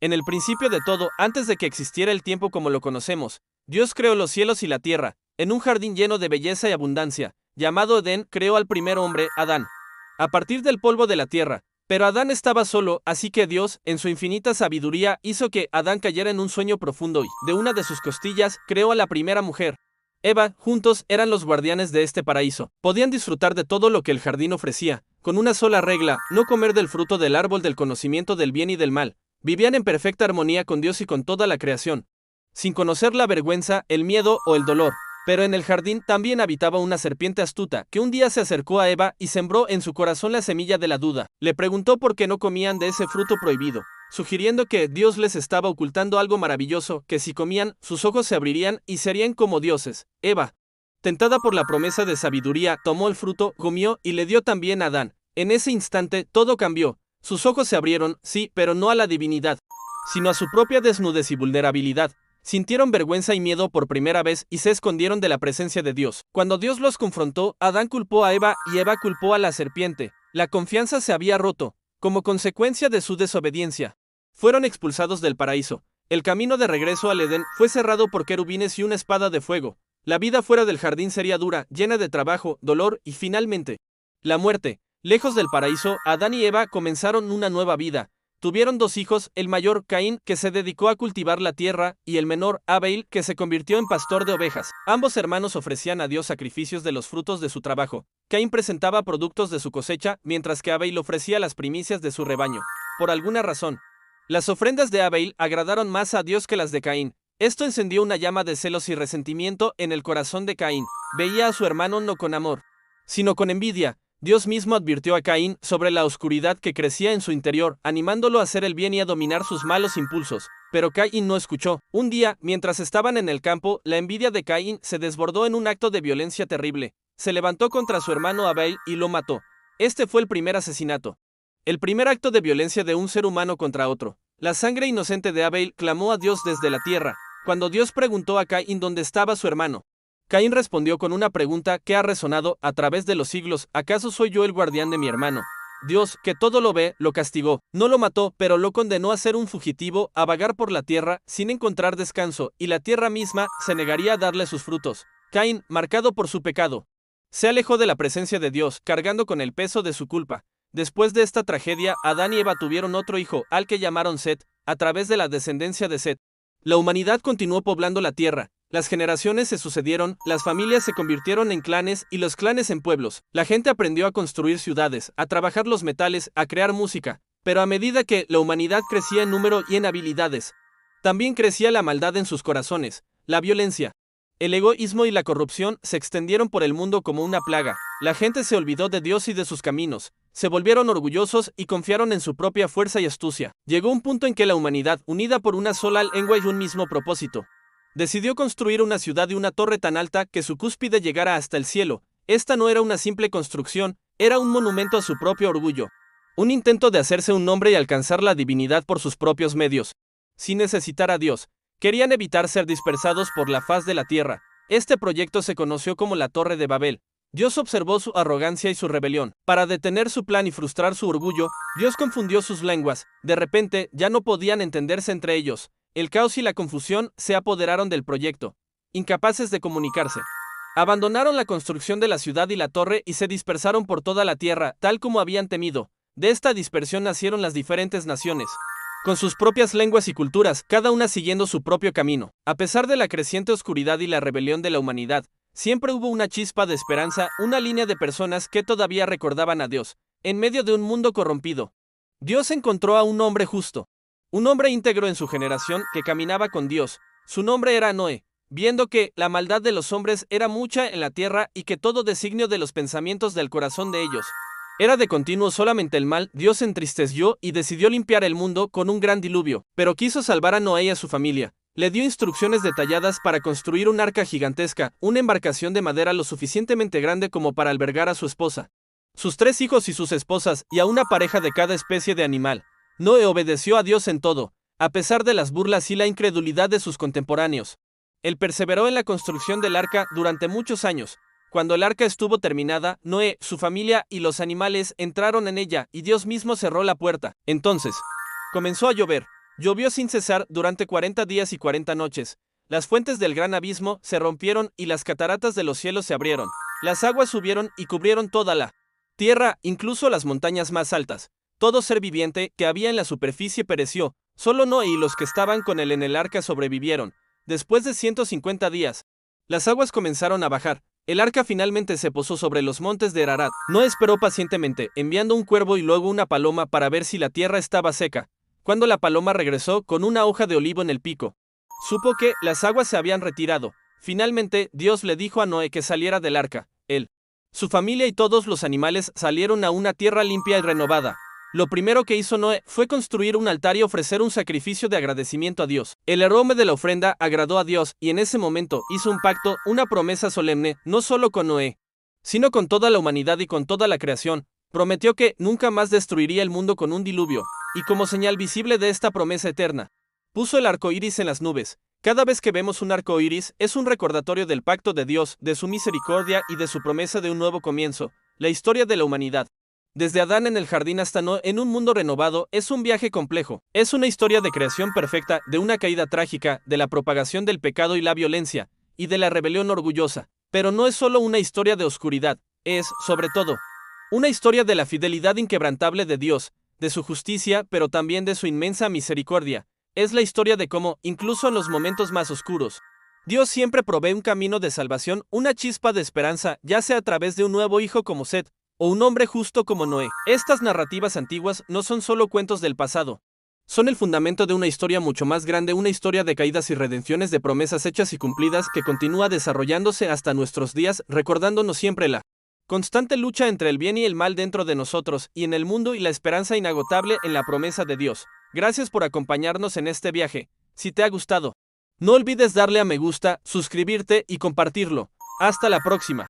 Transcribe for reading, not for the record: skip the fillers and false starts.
En el principio de todo, antes de que existiera el tiempo como lo conocemos, Dios creó los cielos y la tierra, en un jardín lleno de belleza y abundancia, llamado Edén, creó al primer hombre, Adán, a partir del polvo de la tierra. Pero Adán estaba solo, así que Dios, en su infinita sabiduría, hizo que Adán cayera en un sueño profundo y, de una de sus costillas, creó a la primera mujer, Eva. Juntos eran los guardianes de este paraíso. Podían disfrutar de todo lo que el jardín ofrecía, con una sola regla: no comer del fruto del árbol del conocimiento del bien y del mal. Vivían en perfecta armonía con Dios y con toda la creación, sin conocer la vergüenza, el miedo o el dolor. Pero en el jardín también habitaba una serpiente astuta, que un día se acercó a Eva y sembró en su corazón la semilla de la duda. Le preguntó por qué no comían de ese fruto prohibido, sugiriendo que Dios les estaba ocultando algo maravilloso, que si comían, sus ojos se abrirían y serían como dioses. Eva, tentada por la promesa de sabiduría, tomó el fruto, comió y le dio también a Adán. En ese instante, todo cambió. Sus ojos se abrieron, sí, pero no a la divinidad, sino a su propia desnudez y vulnerabilidad. Sintieron vergüenza y miedo por primera vez y se escondieron de la presencia de Dios. Cuando Dios los confrontó, Adán culpó a Eva y Eva culpó a la serpiente. La confianza se había roto, como consecuencia de su desobediencia. Fueron expulsados del paraíso. El camino de regreso al Edén fue cerrado por querubines y una espada de fuego. La vida fuera del jardín sería dura, llena de trabajo, dolor y finalmente la muerte. Lejos del paraíso, Adán y Eva comenzaron una nueva vida. Tuvieron dos hijos, el mayor, Caín, que se dedicó a cultivar la tierra, y el menor, Abel, que se convirtió en pastor de ovejas. Ambos hermanos ofrecían a Dios sacrificios de los frutos de su trabajo. Caín presentaba productos de su cosecha, mientras que Abel ofrecía las primicias de su rebaño. Por alguna razón, las ofrendas de Abel agradaron más a Dios que las de Caín. Esto encendió una llama de celos y resentimiento en el corazón de Caín. Veía a su hermano no con amor, sino con envidia. Dios mismo advirtió a Caín sobre la oscuridad que crecía en su interior, animándolo a hacer el bien y a dominar sus malos impulsos. Pero Caín no escuchó. Un día, mientras estaban en el campo, la envidia de Caín se desbordó en un acto de violencia terrible. Se levantó contra su hermano Abel y lo mató. Este fue el primer asesinato, el primer acto de violencia de un ser humano contra otro. La sangre inocente de Abel clamó a Dios desde la tierra. Cuando Dios preguntó a Caín dónde estaba su hermano, Caín respondió con una pregunta que ha resonado a través de los siglos: ¿acaso soy yo el guardián de mi hermano? Dios, que todo lo ve, lo castigó. No lo mató, pero lo condenó a ser un fugitivo, a vagar por la tierra sin encontrar descanso, y la tierra misma se negaría a darle sus frutos. Caín, marcado por su pecado, se alejó de la presencia de Dios, cargando con el peso de su culpa. Después de esta tragedia, Adán y Eva tuvieron otro hijo, al que llamaron Set, a través de la descendencia de Set. La humanidad continuó poblando la tierra. Las generaciones se sucedieron, las familias se convirtieron en clanes y los clanes en pueblos. La gente aprendió a construir ciudades, a trabajar los metales, a crear música. Pero a medida que la humanidad crecía en número y en habilidades, también crecía la maldad en sus corazones. La violencia, el egoísmo y la corrupción se extendieron por el mundo como una plaga. La gente se olvidó de Dios y de sus caminos. Se volvieron orgullosos y confiaron en su propia fuerza y astucia. Llegó un punto en que la humanidad, unida por una sola lengua y un mismo propósito, decidió construir una ciudad y una torre tan alta que su cúspide llegara hasta el cielo. Esta no era una simple construcción, era un monumento a su propio orgullo. Un intento de hacerse un nombre y alcanzar la divinidad por sus propios medios, sin necesitar a Dios. Querían evitar ser dispersados por la faz de la tierra. Este proyecto se conoció como la Torre de Babel. Dios observó su arrogancia y su rebelión. Para detener su plan y frustrar su orgullo, Dios confundió sus lenguas. De repente, ya no podían entenderse entre ellos. El caos y la confusión se apoderaron del proyecto. Incapaces de comunicarse, abandonaron la construcción de la ciudad y la torre y se dispersaron por toda la tierra, tal como habían temido. De esta dispersión nacieron las diferentes naciones, con sus propias lenguas y culturas, cada una siguiendo su propio camino. A pesar de la creciente oscuridad y la rebelión de la humanidad, siempre hubo una chispa de esperanza, una línea de personas que todavía recordaban a Dios. En medio de un mundo corrompido, Dios encontró a un hombre justo, un hombre íntegro en su generación que caminaba con Dios. Su nombre era Noé. Viendo que la maldad de los hombres era mucha en la tierra y que todo designio de los pensamientos del corazón de ellos era de continuo solamente el mal, Dios se entristeció y decidió limpiar el mundo con un gran diluvio. Pero quiso salvar a Noé y a su familia. Le dio instrucciones detalladas para construir un arca gigantesca, una embarcación de madera lo suficientemente grande como para albergar a su esposa, sus 3 hijos y sus esposas, y a una pareja de cada especie de animal. Noé obedeció a Dios en todo, a pesar de las burlas y la incredulidad de sus contemporáneos. Él perseveró en la construcción del arca durante muchos años. Cuando el arca estuvo terminada, Noé, su familia y los animales entraron en ella y Dios mismo cerró la puerta. Entonces, comenzó a llover. Llovió sin cesar durante 40 días y 40 noches. Las fuentes del gran abismo se rompieron y las cataratas de los cielos se abrieron. Las aguas subieron y cubrieron toda la tierra, incluso las montañas más altas. Todo ser viviente que había en la superficie pereció. Solo Noé y los que estaban con él en el arca sobrevivieron. Después de 150 días, las aguas comenzaron a bajar. El arca finalmente se posó sobre los montes de Ararat. Noé esperó pacientemente, enviando un cuervo y luego una paloma para ver si la tierra estaba seca. Cuando la paloma regresó con una hoja de olivo en el pico, supo que las aguas se habían retirado. Finalmente, Dios le dijo a Noé que saliera del arca. Él, su familia y todos los animales salieron a una tierra limpia y renovada. Lo primero que hizo Noé fue construir un altar y ofrecer un sacrificio de agradecimiento a Dios. El aroma de la ofrenda agradó a Dios y en ese momento hizo un pacto, una promesa solemne, no solo con Noé, sino con toda la humanidad y con toda la creación. Prometió que nunca más destruiría el mundo con un diluvio, y como señal visible de esta promesa eterna, puso el arco iris en las nubes. Cada vez que vemos un arco iris, es un recordatorio del pacto de Dios, de su misericordia y de su promesa de un nuevo comienzo. La historia de la humanidad, desde Adán en el jardín hasta Noé en un mundo renovado, es un viaje complejo. Es una historia de creación perfecta, de una caída trágica, de la propagación del pecado y la violencia, y de la rebelión orgullosa. Pero no es solo una historia de oscuridad, es, sobre todo, una historia de la fidelidad inquebrantable de Dios, de su justicia, pero también de su inmensa misericordia. Es la historia de cómo, incluso en los momentos más oscuros, Dios siempre provee un camino de salvación, una chispa de esperanza, ya sea a través de un nuevo hijo como Set, o un hombre justo como Noé. Estas narrativas antiguas no son solo cuentos del pasado. Son el fundamento de una historia mucho más grande, una historia de caídas y redenciones, de promesas hechas y cumplidas que continúa desarrollándose hasta nuestros días, recordándonos siempre la constante lucha entre el bien y el mal dentro de nosotros y en el mundo y la esperanza inagotable en la promesa de Dios. Gracias por acompañarnos en este viaje. Si te ha gustado, no olvides darle a me gusta, suscribirte y compartirlo. Hasta la próxima.